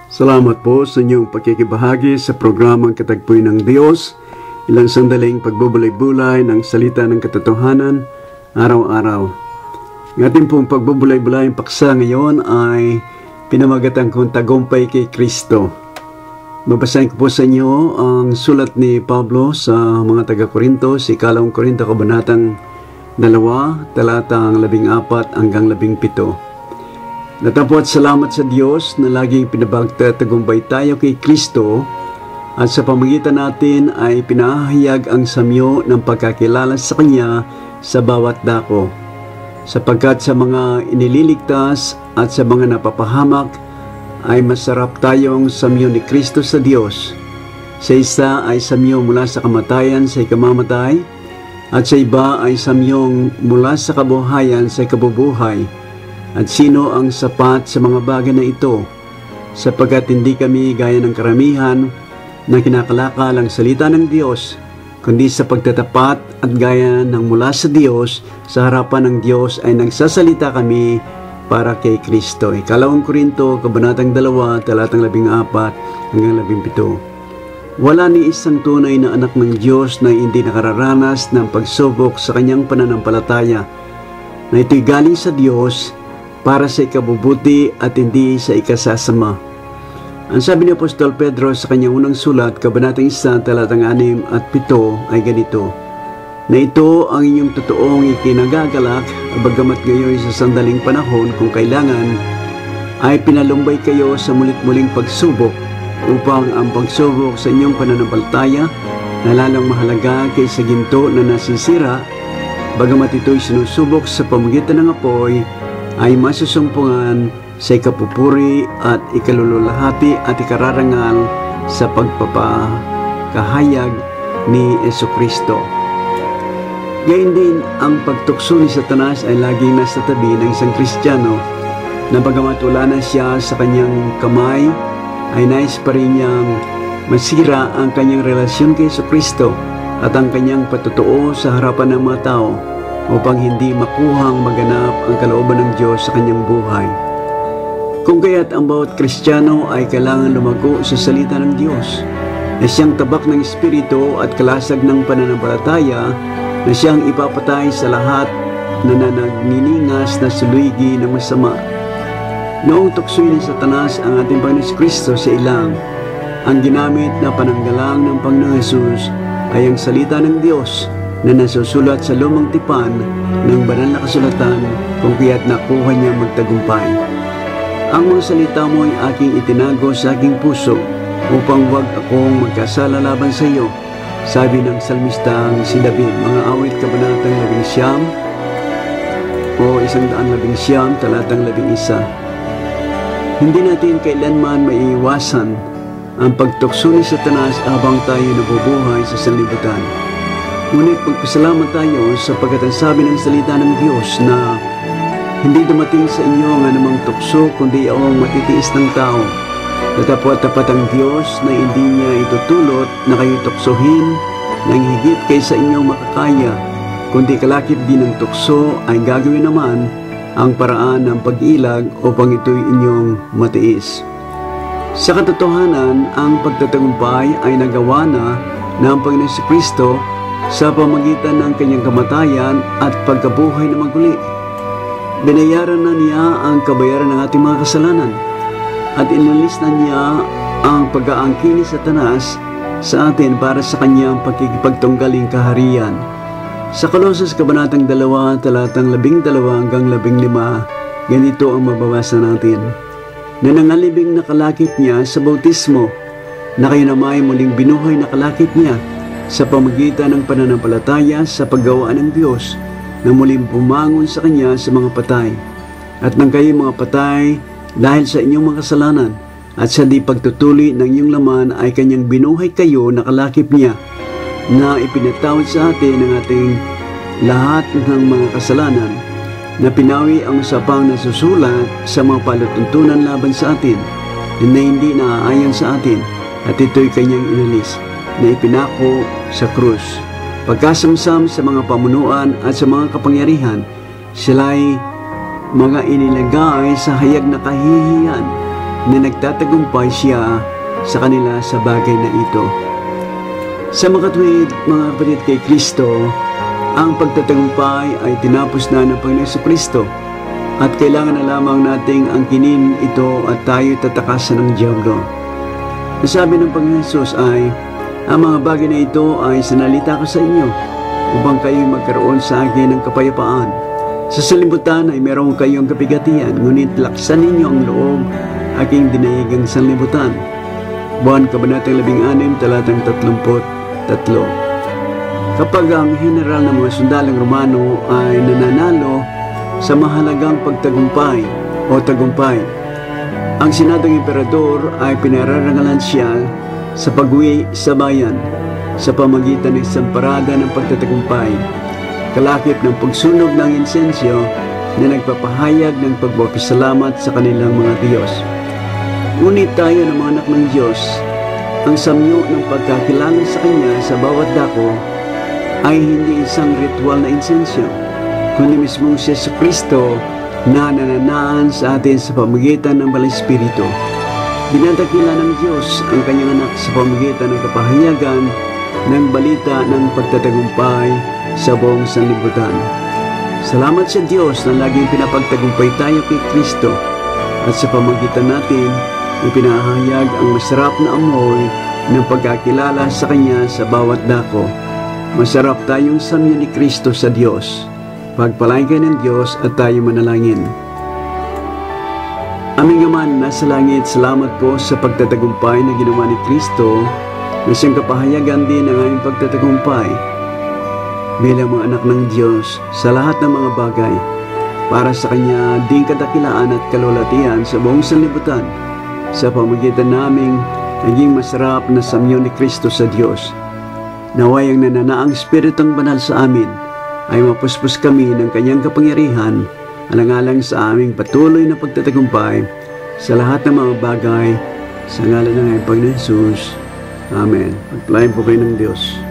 Salamat po sa inyong pakikibahagi sa programang Katagpoy ng Diyos, ilang sandaling pagbubulay-bulay ng salita ng katotohanan araw-araw. Ng ating pong pagbubulay-bulay ang paksa ngayon ay pinamagatan kong tagumpay kay Kristo. Babasahin ko po sa inyo ang sulat ni Pablo sa mga taga-Korinto, sa ikalawang Korinto, kabanatang 2, talatang 14 hanggang 17. Natapos salamat sa Diyos na laging pinabagtatagumpay tayo kay Kristo at sa pamagitan natin ay pinahayag ang samyo ng pagkakilala sa Kanya sa bawat dako. Sapagkat sa mga inililigtas at sa mga napapahamak ay masarap tayong samyo ni Kristo sa Diyos. Sa isa ay samyo mula sa kamatayan sa ikamamatay, at sa iba ay samyong mula sa kabuhayan sa ikabubuhay. At sino ang sapat sa mga bagay na ito? Sapagkat hindi kami gaya ng karamihan na kinakalakal ang salita ng Diyos, kundi sa pagtatapat at gaya ng mula sa Diyos, sa harapan ng Diyos ay nagsasalita kami para kay Kristo. Ikalawang Korinto, kabanatang 2, talatang 14 hanggang 17. Wala ni isang tunay na anak ng Diyos na hindi nakararanas ng pagsubok sa kanyang pananampalataya, na ito'y galing sa Diyos para sa ikabubuti at hindi sa ikasasama. Ang sabi ni Apostol Pedro sa kanyang unang sulat, kabanatang 1, talatang 6 at 7 ay ganito, na ito ang inyong totoong ikinagagalak, bagamat gayoy sa sandaling panahon kung kailangan, ay pinalumbay kayo sa mulit-muling pagsubok, upang ang pagsubok sa inyong pananampalataya na lalong mahalaga kaysa ginto na nasisira, bagamat ito'y sinusubok sa pamagitan ng apoy, ay masusumpungan sa ikapupuri at ikalululahati at ikararangal sa pagpapakahayag ni Jesucristo. Gayun din, ang pagtukso ni Satanas ay laging nasa tabi ng isang Kristiyano na bagamat wala na siya sa kanyang kamay, ay nais pa rin niyang masira ang kanyang relasyon kay Jesucristo at ang kanyang patutuo sa harapan ng mga tao upang hindi makuhang maganap ang kalooban ng Diyos sa kanyang buhay. Kung kaya't ang bawat Kristiyano ay kailangan lumago sa salita ng Diyos, na siyang tabak ng Espiritu at kalasag ng pananampalataya, na siyang ipapatay sa lahat na nagniningas na suluigi ng masama. Noong tuksoy ni Satanas ang ating Panginoon Kristo sa ilang, ang ginamit na pananggalang ng Panginoon Jesus ay ang salita ng Diyos na nasusulat sa lumang tipan ng banal na kasulatan, kung kaya't nakuha niya magtagumpay. Ang mga salita mo ay aking itinago sa aking puso upang wag akong magkasala laban sa iyo, sabi ng salmistang si David. Mga awit, kabanatang 11 o 119, talatang 11. Hindi natin kailanman maiiwasan ang pagtukso ni Satanas habang tayo nabubuhay sa sanlibutan. Ngunit pagpasalamat tayo sapagkat ang sabi ng salita ng Diyos na hindi dumating sa inyo ang anumang tukso kundi ang matitiis ng tao. Tapat ang Diyos na hindi niya itutulot na kayo tuksohin ng higit kaysa inyong makakaya, kundi kalakip din ng tukso ay gagawin naman ang paraan ng pag-ilag upang ito'y inyong matiis. Sa katotohanan, ang pagtatagumpay ay nagawa na ng Panginoon Kristo sa pamagitan ng kanyang kamatayan at pagkabuhay na maguli. Binayaran na niya ang kabayaran ng ating mga kasalanan at inalis na niya ang pag-aangkin ni Satanas sa atin para sa kanyang pagkikipagtunggaling kaharian. Sa Colossus kabanatang 2, talatang 12 hanggang 15, ganito ang mababasa natin. Na nangalibing nakalakip niya sa bautismo, na kayo naman muling binuhay na kalakip niya sa pamagitan ng pananampalataya sa paggawaan ng Diyos, na muling bumangon sa Kanya sa mga patay. At nang kayo mga patay dahil sa inyong mga kasalanan at sa di pagtutuli ng inyong laman ay Kanyang binuhay kayo na kalakip niya, na ipinatawad sa atin ang ating lahat ng mga kasalanan, na pinawi ang usapang nasusulat sa mga palutuntunan laban sa atin na hindi naaayon sa atin, at ito'y Kanyang inalis na ipinako sa krus. Pagkasamsam sa mga pamunuan at sa mga kapangyarihan, sila'y mga inilagay sa hayag na kahihiyan na nagtatagumpay siya sa kanila sa bagay na ito. Sa makatuwid, mga kapatid kay Kristo, ang pagtatagumpay ay tinapos na ng Panginoon sa Kristo at kailangan na lamang nating angkinin ito at tayo tatakasan ng Diablo. Nasabi ng Panginoon Jesus ay, ang mga bagay na ito ay sinalita ko sa inyo upang kayo magkaroon sa akin ng kapayapaan. Sa sanlibutan ay meron kayong kapigatian, ngunit laksan ninyo ang loob aking dinahigang sanlibutan. Buwan Kabanatang 16, talatang 33. Kapag ang general ng mga sundalong Romano ay nananalo sa mahalagang pagtagumpay o tagumpay, ang Senadong Emperador ay pinararangalan siya sa pag-uwi sa bayan sa pamagitan ng isang parada ng pagtatagumpay, kalakip ng pagsunog ng insensyo na nagpapahayag ng pagpapasalamat sa kanilang mga Diyos. Ngunit tayo ng mga anak ng Diyos, ang samyo ng pagkakilala sa Kanya sa bawat dako ay hindi isang ritual na insensyo, kundi mismong si Yesu Kristo na nananaan sa atin sa pamagitan ng Banal na Espiritu. Dinadakila ng Diyos ang Kanyang anak sa pamagitan ng kapahayagan ng balita ng pagtatagumpay sa buong sanlibutan. Salamat sa Diyos na laging pinapagtagumpay tayo kay Kristo at sa pamagitan natin ipinahayag ang masarap na amoy ng pagkakilala sa Kanya sa bawat dako. Masarap tayong samyo ni Kristo sa Diyos. Pagpalain kayo ng Diyos at tayo manalangin. Aming Ama na nasa langit, salamat po sa pagtatagumpay na ginawa ni Kristo na siyang kapahayagan din ng aming pagtatagumpay bilang mga anak ng Diyos sa lahat ng mga bagay para sa Kanya ding kadakilaan at kalulatian sa buong sanlibutan sa pamagitan naming naging masarap na samyo ni Kristo sa Diyos. Naway ang nananaang Espiritong Banal sa amin ay mapuspos kami ng Kanyang kapangyarihan alang-alang sa aming patuloy na pagtatagumpay sa lahat ng mga bagay sa ngalan ng Panginoon Jesus. Amen. Pagpalain po kayo ng Diyos.